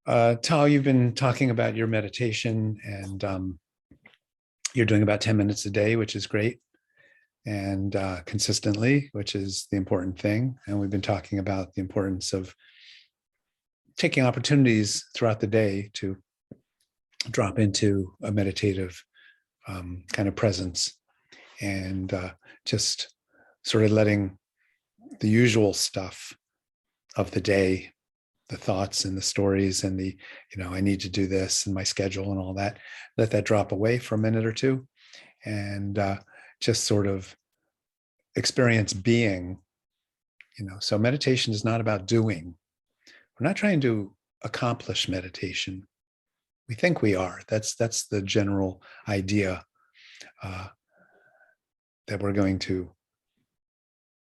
Tal, you've been talking about your meditation and you're doing about 10 minutes a day, which is great, and consistently, which is the important thing. And we've been talking about the importance of taking opportunities throughout the day to drop into a meditative kind of presence and just sort of letting the usual stuff of the day, the thoughts and the stories and the, I need to do this and my schedule and all that, let that drop away for a minute or two and just sort of experience being, so meditation is not about doing. We're not trying to accomplish meditation. We think we are. That's the general idea that we're going to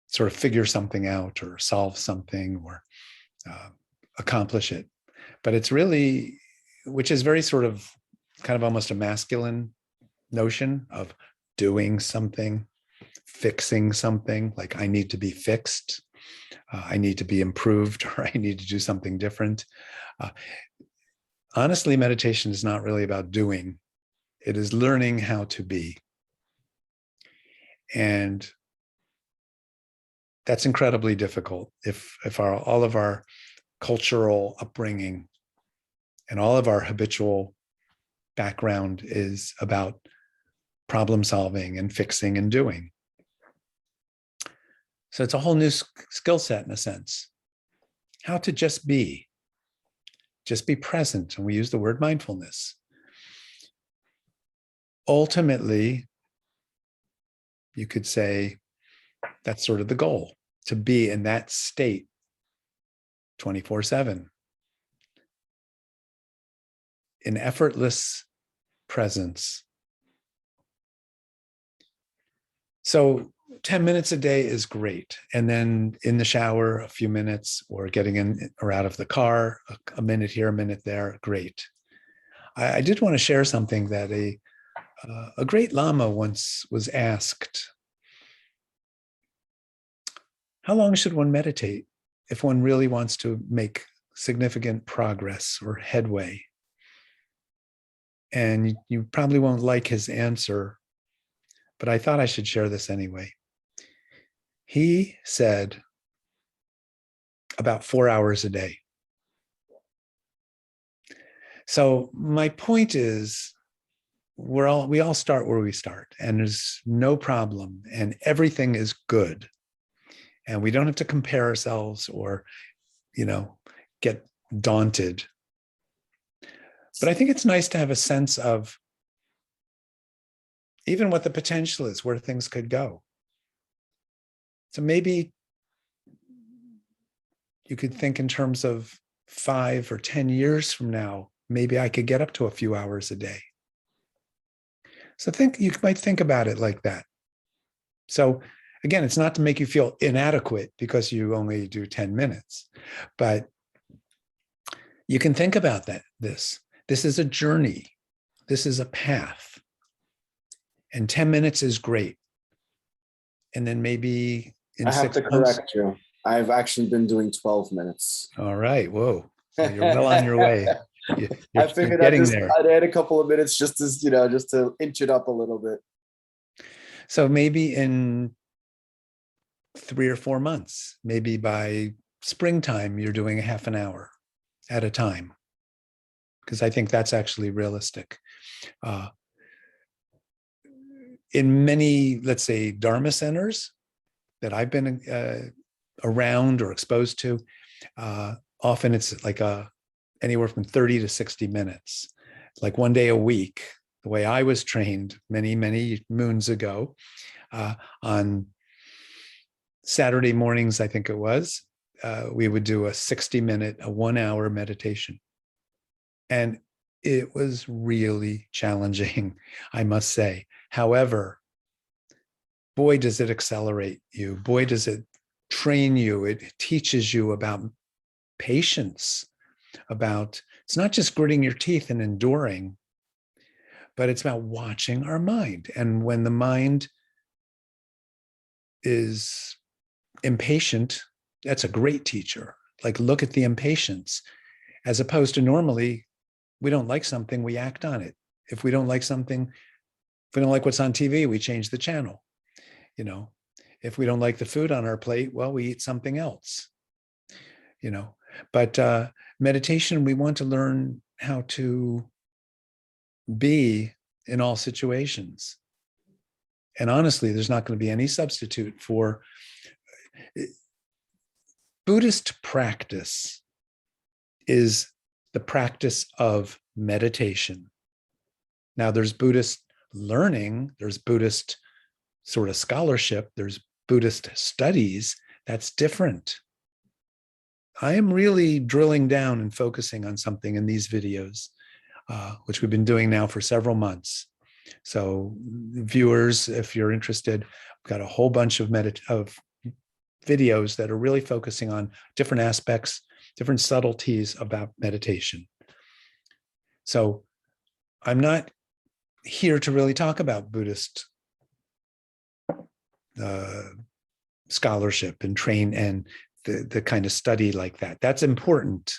sort of figure something out or solve something or accomplish it. But it's really, which is very sort of kind of almost a masculine notion of doing something, fixing something, like I need to be fixed, I need to be improved, or I need to do something different. Honestly, meditation is not really about doing. It is learning how to be. And that's incredibly difficult if all of our cultural upbringing and all of our habitual background is about problem solving and fixing and doing. So it's a whole new skill set in a sense. How to just be present. And we use the word mindfulness. Ultimately, you could say that's sort of the goal, to be in that state 24/7, in effortless presence. So 10 minutes a day is great. And then in the shower, a few minutes, or getting in or out of the car, a minute here, a minute there, great. I did want to share something that a great Lama once was asked, how long should one meditate if one really wants to make significant progress or headway? And you probably won't like his answer, but I thought I should share this anyway. He said about 4 hours a day. So my point is, we all start where we start, and there's no problem, and everything is good. And we don't have to compare ourselves or, get daunted. But I think it's nice to have a sense of even what the potential is, where things could go. So maybe you could think in terms of 5 or 10 years from now, maybe I could get up to a few hours a day. So you might think about it like that. So again, it's not to make you feel inadequate because you only do 10 minutes, but you can think about that. This is a journey. This is a path. And 10 minutes is great. And then maybe in 6 months. I have to correct you. I've actually been doing 12 minutes. All right. Whoa. So you're well on your way. I figured I'd add a couple of minutes just to inch it up a little bit. So maybe in 3 or 4 months, maybe by springtime, you're doing a half an hour at a time, because I think that's actually realistic. In many, let's say, Dharma centers that I've been around or exposed to, often it's like anywhere from 30 to 60 minutes, like one day a week. The way I was trained many moons ago, on Saturday mornings, I think it was, we would do a 60-minute, a 1-hour meditation. And it was really challenging, I must say. However, boy, does it accelerate you. Boy, does it train you. It teaches you about patience, it's not just gritting your teeth and enduring, but it's about watching our mind. And when the mind is impatient, that's a great teacher. Like, look at the impatience. as opposed to normally we don't like something, we act on it. If we don't like something, if we don't like what's on TV, we change the channel. You know, if we don't like the food on our plate, well, we eat something else. You know, but meditation, we want to learn how to be in all situations. And honestly, there's not going to be any substitute for Buddhist practice is the practice of meditation. Now, there's Buddhist learning, there's Buddhist sort of scholarship, there's Buddhist studies. That's different. I am really drilling down and focusing on something in these videos, which we've been doing now for several months. So viewers, if you're interested, I've got a whole bunch of videos that are really focusing on different aspects, different subtleties about meditation. So I'm not here to really talk about Buddhist scholarship and train and the kind of study like that. That's important.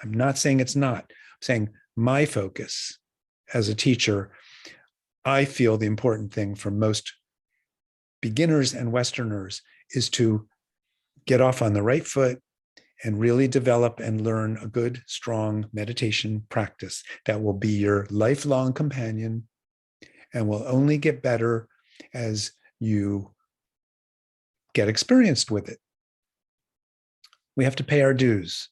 I'm not saying it's not. I'm saying my focus as a teacher, I feel the important thing for most beginners and Westerners is to get off on the right foot and really develop and learn a good, strong meditation practice that will be your lifelong companion and will only get better as you get experienced with it. We have to pay our dues.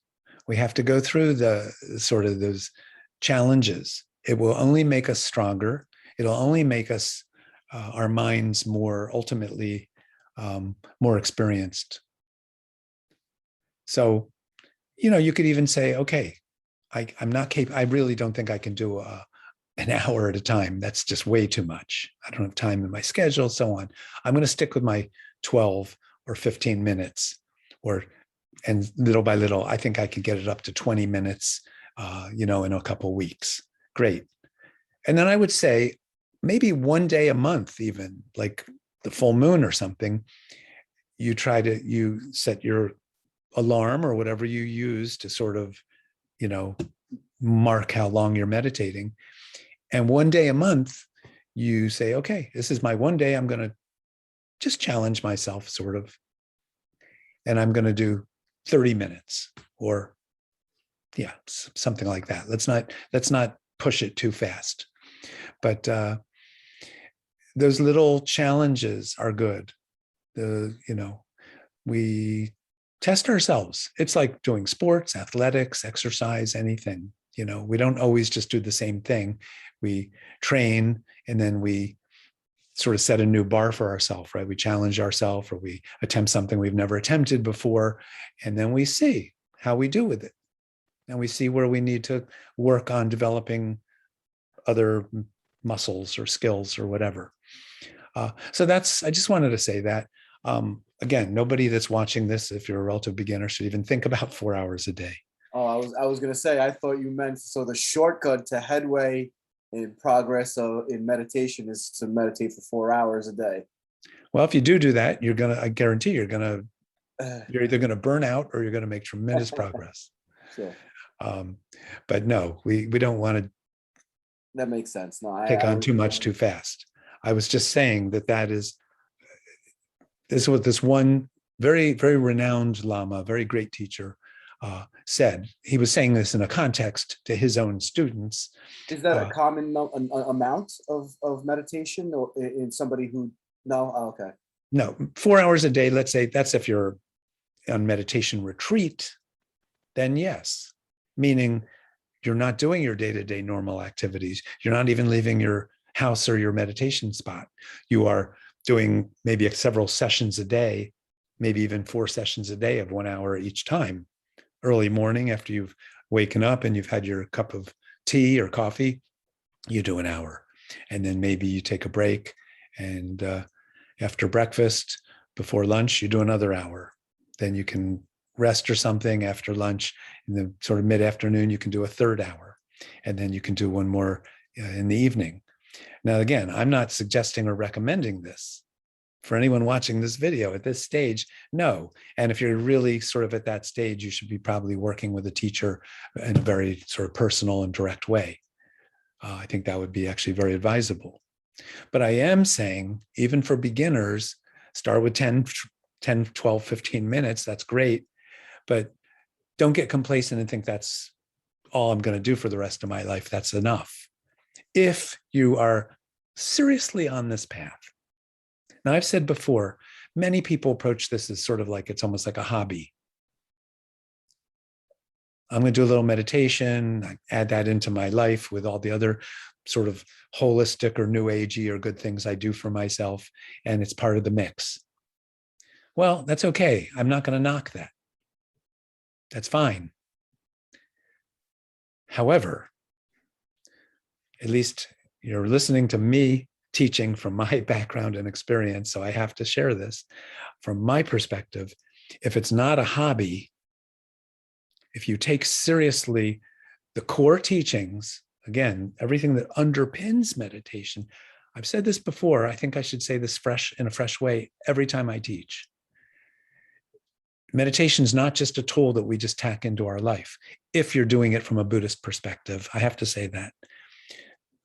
We have to go through the sort of those challenges. It will only make us stronger. It'll only make us, our minds more ultimately more experienced. So, you know, you could even say, okay, I'm not capable. I really don't think I can do an hour at a time. That's just way too much. I don't have time in my schedule, so on. I'm going to stick with my 12 or 15 minutes, and little by little, I think I could get it up to 20 minutes, you know, in a couple of weeks. Great. And then I would say maybe one day a month, even like the full moon or something, you set your alarm or whatever you use to sort of, you know, mark how long you're meditating. And one day a month, you say, okay, this is my one day. I'm going to just challenge myself sort of, and I'm going to do 30 minutes or yeah, something like that. Let's not push it too fast. But those little challenges are good. You know, we test ourselves. It's like doing sports, athletics, exercise, anything. You know, we don't always just do the same thing. We train and then we sort of set a new bar for ourselves, right? We challenge ourselves or we attempt something we've never attempted before. And then we see how we do with it. And we see where we need to work on developing other muscles or skills or whatever. So I just wanted to say that. Again, nobody that's watching this, if you're a relative beginner, should even think about 4 hours a day. Oh, I was going to say, I thought you meant, so the shortcut to headway in progress in meditation is to meditate for 4 hours a day. Well, if you do that, I guarantee you're either going to burn out or you're going to make tremendous progress. Sure. But no, we don't want to. That makes sense. No, take on too much too fast. I was just saying this was this one very, very renowned Lama, very great teacher, said. He was saying this in a context to his own students. Is that a common amount of meditation or in somebody who, no? Oh, okay. No, 4 hours a day, let's say that's if you're on meditation retreat, then yes, meaning you're not doing your day-to-day normal activities. You're not even leaving your house or your meditation spot. You are doing maybe several sessions a day, maybe even 4 sessions a day of 1 hour each time. Early morning after you've waken up and you've had your cup of tea or coffee, you do an hour. And then maybe you take a break. And after breakfast, before lunch, you do another hour. Then you can rest or something after lunch. In the sort of mid-afternoon, you can do a third hour. And then you can do one more in the evening. Now, again, I'm not suggesting or recommending this. For anyone watching this video at this stage, no. And if you're really sort of at that stage, you should be probably working with a teacher in a very sort of personal and direct way. I think that would be actually very advisable. But I am saying, even for beginners, start with 10, 12, 15 minutes. That's great. But don't get complacent and think that's all I'm going to do for the rest of my life. That's enough. If you are seriously on this path. Now, I've said before, many people approach this as sort of like, it's almost like a hobby. I'm going to do a little meditation, I add that into my life with all the other sort of holistic or new agey or good things I do for myself, and it's part of the mix. Well, that's okay. I'm not going to knock that. That's fine. However, at least you're listening to me teaching from my background and experience, so I have to share this. From my perspective, if it's not a hobby, if you take seriously the core teachings, again, everything that underpins meditation, I've said this before, I think I should say this in a fresh way every time I teach. Meditation is not just a tool that we just tack into our life. If you're doing it from a Buddhist perspective, I have to say that.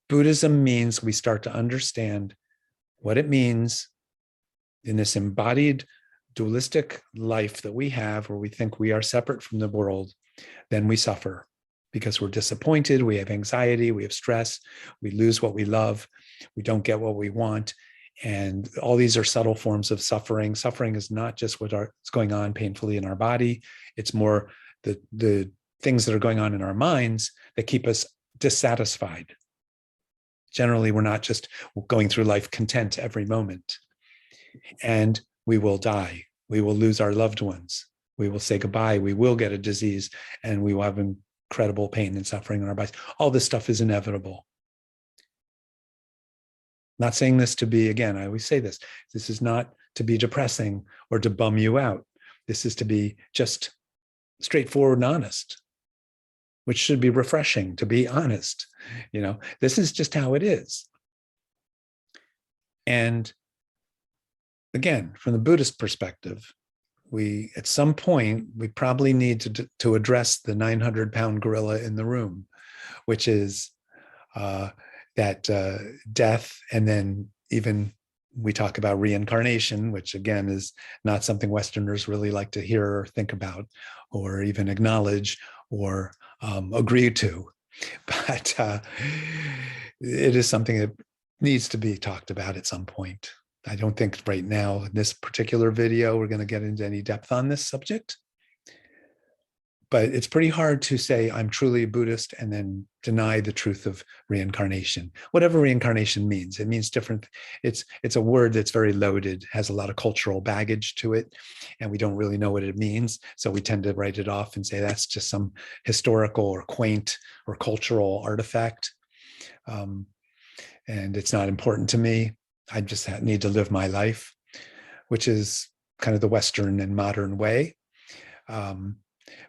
Buddhism means we start to understand what it means in this embodied dualistic life that we have, where we think we are separate from the world. Then we suffer because we're disappointed, we have anxiety, we have stress, we lose what we love, we don't get what we want. And all these are subtle forms of suffering. Suffering is not just what's going on painfully in our body. It's more the things that are going on in our minds that keep us dissatisfied. Generally, we're not just going through life content every moment. And we will die. We will lose our loved ones. We will say goodbye. We will get a disease, and we will have incredible pain and suffering in our bodies. All this stuff is inevitable. Not saying this to be, again, I always say this is not to be depressing or to bum you out. This is to be just straightforward and honest, which should be refreshing, to be honest. This is just how it is. And again, from the Buddhist perspective, at some point, we probably need to address the 900-pound gorilla in the room, which is that death, and then even we talk about reincarnation, which again is not something Westerners really like to hear or think about or even acknowledge or agree to. But it is something that needs to be talked about at some point. I don't think right now in this particular video we're going to get into any depth on this subject. But it's pretty hard to say I'm truly a Buddhist and then deny the truth of reincarnation. Whatever reincarnation means, it means different. It's a word that's very loaded, has a lot of cultural baggage to it, and we don't really know what it means. So we tend to write it off and say that's just some historical or quaint or cultural artifact. And it's not important to me. I just need to live my life, which is kind of the Western and modern way.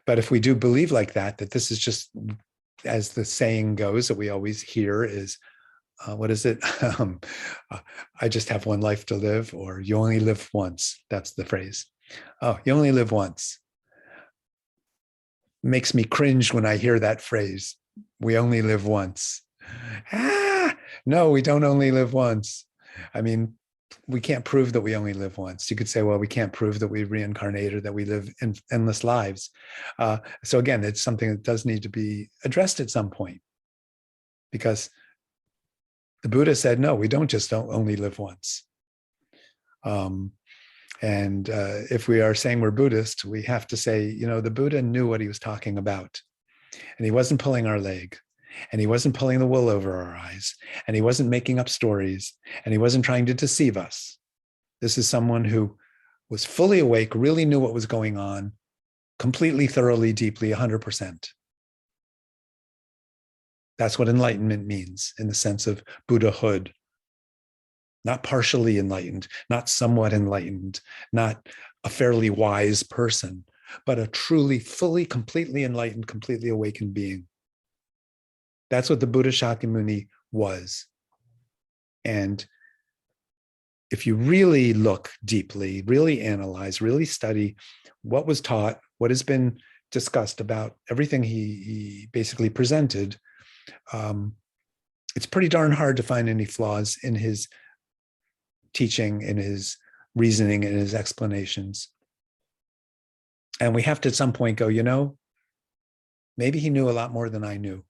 But if we do believe like that this is just, as the saying goes that we always hear is, what is it? I just have one life to live, or you only live once. That's the phrase. Oh, you only live once. Makes me cringe when I hear that phrase. We only live once. No, we don't only live once. I mean, we can't prove that we only live once. You could say, well, we can't prove that we reincarnate or that we live in endless lives. So again, it's something that does need to be addressed at some point, because the Buddha said, no, we don't only live once. And if we are saying we're Buddhist, we have to say, the Buddha knew what he was talking about, and he wasn't pulling our leg. And he wasn't pulling the wool over our eyes, and he wasn't making up stories, and he wasn't trying to deceive us. This is someone who was fully awake, really knew what was going on, completely, thoroughly, deeply, 100%. That's what enlightenment means in the sense of Buddhahood. Not partially enlightened, not somewhat enlightened, not a fairly wise person, but a truly, fully, completely enlightened, completely awakened being. That's what the Buddha Shakyamuni was. And if you really look deeply, really analyze, really study what was taught, what has been discussed about everything he basically presented, it's pretty darn hard to find any flaws in his teaching, in his reasoning, in his explanations. And we have to at some point go, maybe he knew a lot more than I knew.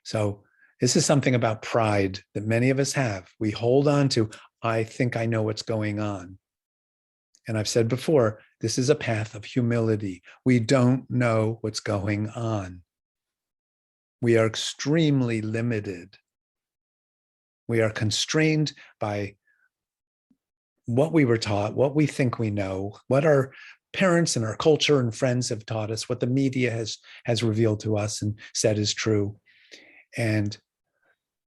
So this is something about pride that many of us have. We hold on to, I think I know what's going on. And I've said before, this is a path of humility. We don't know what's going on. We are extremely limited. We are constrained by what we were taught, what we think we know, what our parents and our culture and friends have taught us, what the media has revealed to us and said is true. And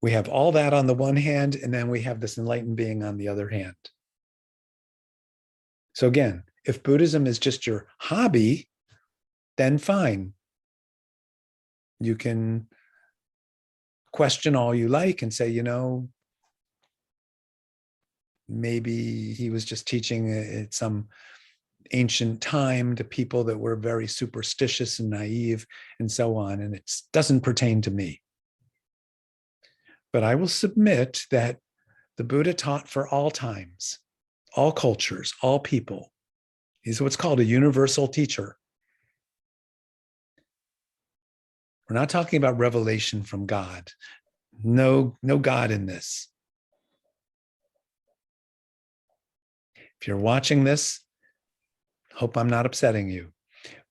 we have all that on the one hand, and then we have this enlightened being on the other hand. So again, if Buddhism is just your hobby, then fine. You can question all you like and say, maybe he was just teaching at some ancient time to people that were very superstitious and naive and so on, and it doesn't pertain to me. But I will submit that the Buddha taught for all times, all cultures, all people. He's what's called a universal teacher. We're not talking about revelation from God. No God in this. If you're watching this, hope I'm not upsetting you,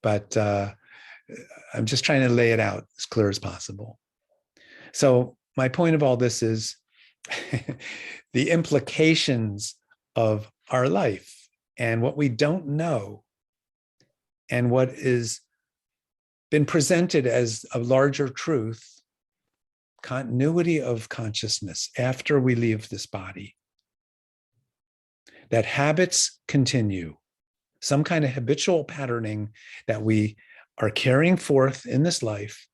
but I'm just trying to lay it out as clear as possible. So my point of all this is the implications of our life and what we don't know and what is been presented as a larger truth, continuity of consciousness after we leave this body, that habits continue, some kind of habitual patterning that we are carrying forth in this life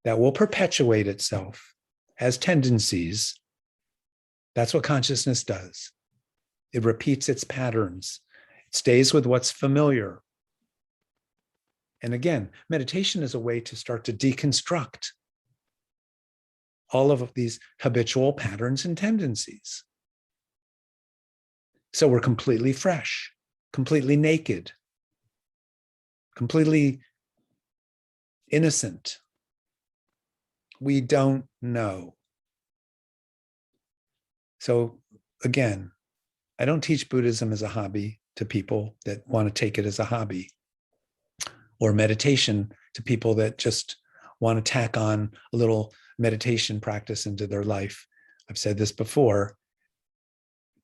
that will perpetuate itself as tendencies. That's what consciousness does. It repeats its patterns. It stays with what's familiar. And again, meditation is a way to start to deconstruct all of these habitual patterns and tendencies. So we're completely fresh, completely naked, completely innocent. We don't know. So again, I don't teach Buddhism as a hobby to people that want to take it as a hobby, or meditation to people that just want to tack on a little meditation practice into their life. I've said this before,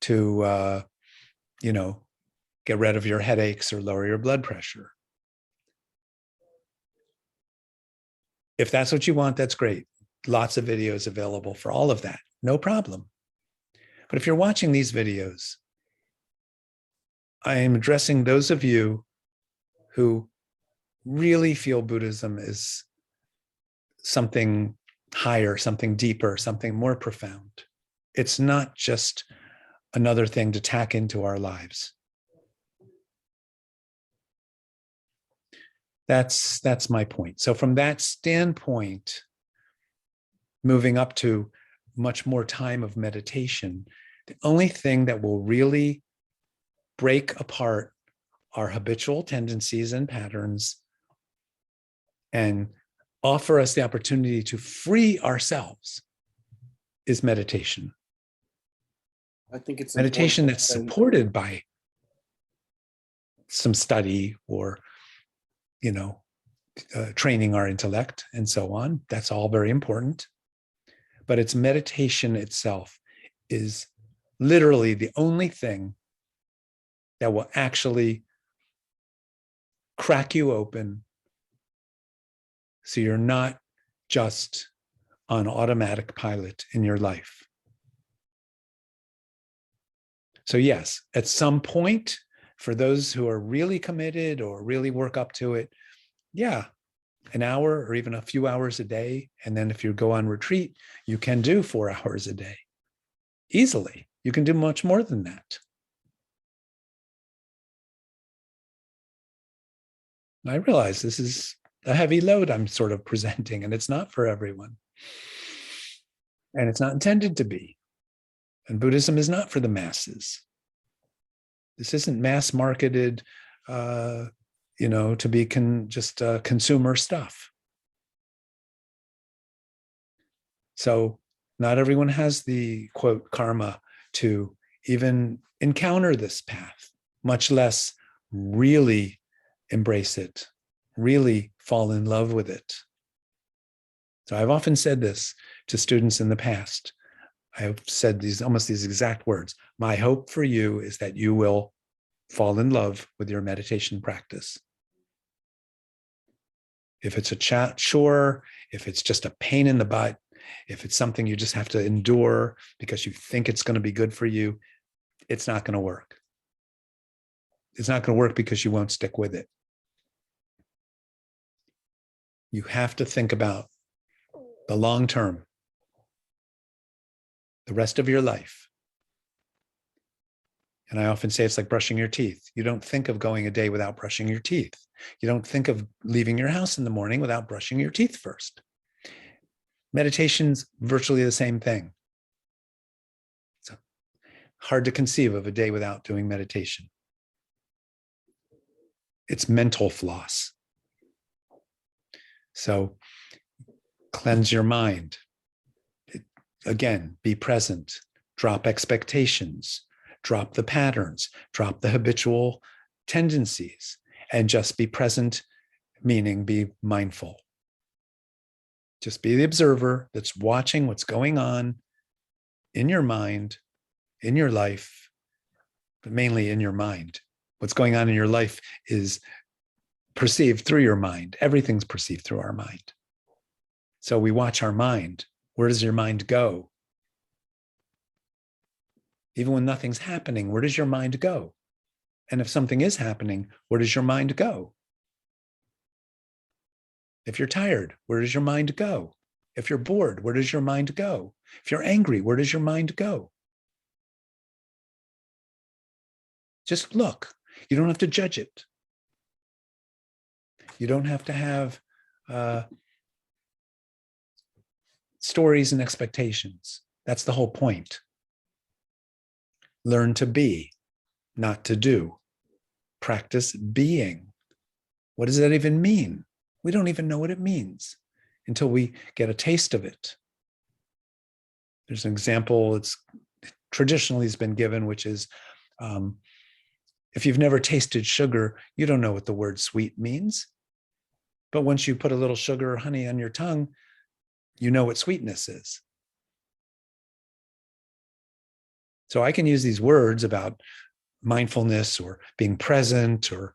to get rid of your headaches or lower your blood pressure. If that's what you want, that's great. Lots of videos available for all of that. No problem. But if you're watching these videos, I am addressing those of you who really feel Buddhism is something higher, something deeper, something more profound. It's not just another thing to tack into our lives. That's my point. So from that standpoint, moving up to much more time of meditation, the only thing that will really break apart our habitual tendencies and patterns and offer us the opportunity to free ourselves is meditation. I think it's meditation that's supported by some study or, training our intellect and so on. That's all very important. But it's meditation itself is literally the only thing that will actually crack you open so you're not just on automatic pilot in your life. So yes, at some point, for those who are really committed or really work up to it, yeah, an hour or even a few hours a day. And then if you go on retreat, you can do 4 hours a day. easily. You can do much more than that. I realize this is a heavy load I'm sort of presenting, and it's not for everyone. And it's not intended to be. And Buddhism is not for the masses. This isn't mass marketed, to be just consumer stuff. So not everyone has the, quote, karma to even encounter this path, much less really embrace it, really fall in love with it. So I've often said this to students in the past. I have said almost these exact words. My hope for you is that you will fall in love with your meditation practice. If it's a chore, if it's just a pain in the butt, if it's something you just have to endure because you think it's going to be good for you, it's not going to work. It's not going to work because you won't stick with it. You have to think about the long term, the rest of your life. And I often say it's like brushing your teeth. You don't think of going a day without brushing your teeth. You don't think of leaving your house in the morning without brushing your teeth first. Meditation's virtually the same thing. It's hard to conceive of a day without doing meditation. It's mental floss. So cleanse your mind. Again, be present. Drop expectations. Drop the patterns. Drop the habitual tendencies. And just be present, meaning be mindful. Just be the observer that's watching what's going on in your mind, in your life, but mainly in your mind. What's going on in your life is perceived through your mind. Everything's perceived through our mind. So we watch our mind. Where does your mind go? Even when nothing's happening, where does your mind go? And if something is happening, where does your mind go? If you're tired, where does your mind go? If you're bored, where does your mind go? If you're angry, where does your mind go? Just look. You don't have to judge it. You don't have to have stories and expectations. That's the whole point. Learn to be, not to do. Practice being. What does that even mean? We don't even know what it means until we get a taste of it. There's an example it's traditionally has been given, which is if you've never tasted sugar, you don't know what the word sweet means. But once you put a little sugar or honey on your tongue, you know what sweetness is. So I can use these words about mindfulness or being present or,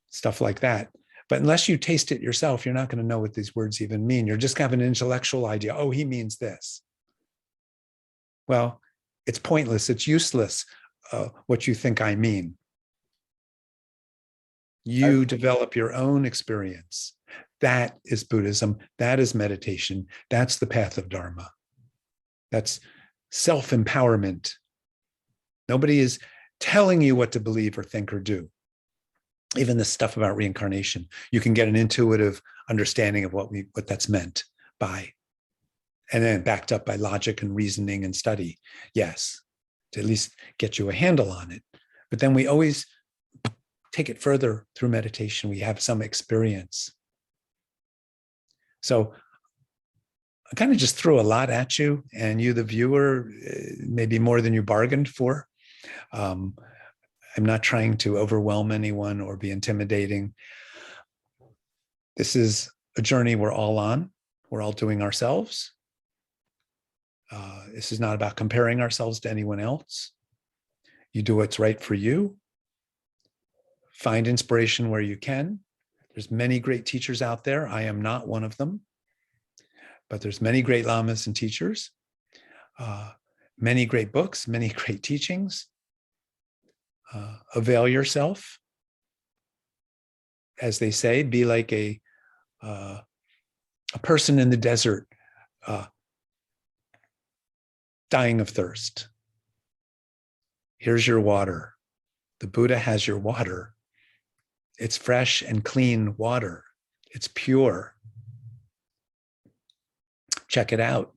stuff like that. But unless you taste it yourself, you're not going to know what these words even mean. You're just having an intellectual idea. Oh, he means this. Well, it's pointless. It's useless what you think I mean. You develop your own experience. That is Buddhism. That is meditation. That's the path of Dharma. That's self-empowerment. Nobody is telling you what to believe or think or do. Even this stuff about reincarnation, you can get an intuitive understanding of what that's meant by, and then backed up by logic and reasoning and study. Yes, to at least get you a handle on it. But then we always take it further through meditation. We have some experience. So I kind of just threw a lot at you, and you, the viewer, maybe more than you bargained for. I'm not trying to overwhelm anyone or be intimidating. This is a journey we're all on. We're all doing ourselves. This is not about comparing ourselves to anyone else. You do what's right for you. Find inspiration where you can. There's many great teachers out there. I am not one of them, but there's many great lamas and teachers, many great books, many great teachings. Avail yourself. As they say, be like a person in the desert, dying of thirst. Here's your water. The Buddha has your water. It's fresh and clean water. It's pure. Check it out.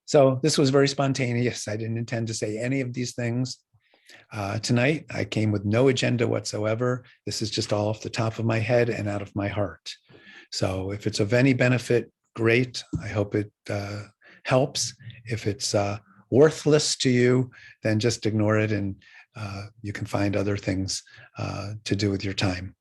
So this was very spontaneous. I didn't intend to say any of these things. Tonight, I came with no agenda whatsoever. This is just all off the top of my head and out of my heart. So if it's of any benefit, great. I hope it helps. If it's worthless to you, then just ignore it, and you can find other things to do with your time.